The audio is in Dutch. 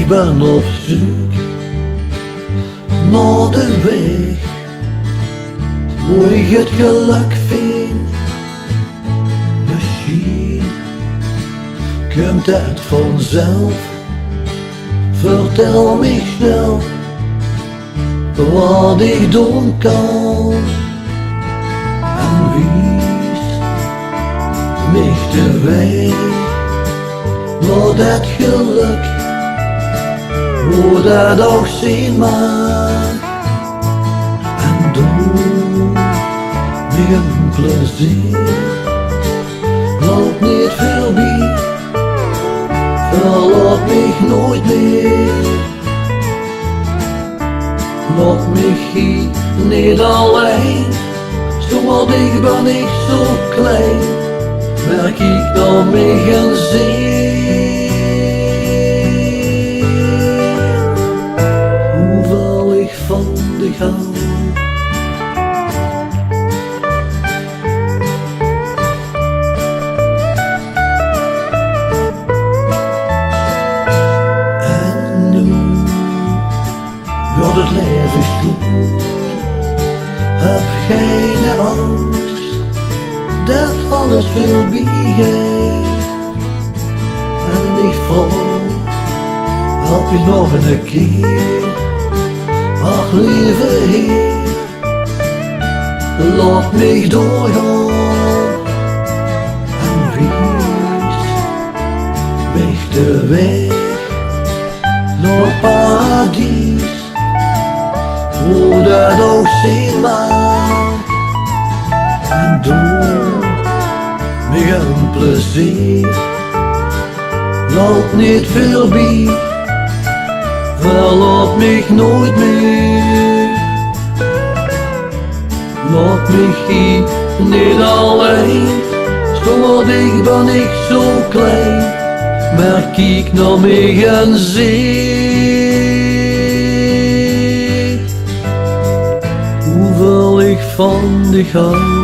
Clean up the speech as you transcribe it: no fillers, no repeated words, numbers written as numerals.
Ik ben op zoek naar de weg hoe ik het geluk vind. Misschien komt het vanzelf. Vertel me snel wat ik doen kan. En wijs me de weg naar dat geluk, hoe dat ook zien mag. En doe me een plezier, loop niet voorbij, verlaat me nooit meer. Laat me hier niet alleen, zo dicht ben ik zo klein, merk ik dan me geen zin. Hoeveel ik van de hou. En nu wordt het leven goed. Heb geen angst dat alles voorbij gaat. En ik vroeg, help je nog een keer. Ach lieve Heer, laat mij doorgaan. En wijs mij de weg naar paradijs, hoe dat ook zien mag. En doe me een plezier, loop niet voorbij, verlaat me nooit meer. Laat me hier niet alleen, zo dicht ben ik zo klein, merk ik naar me en zie hoeveel ik van dich hou.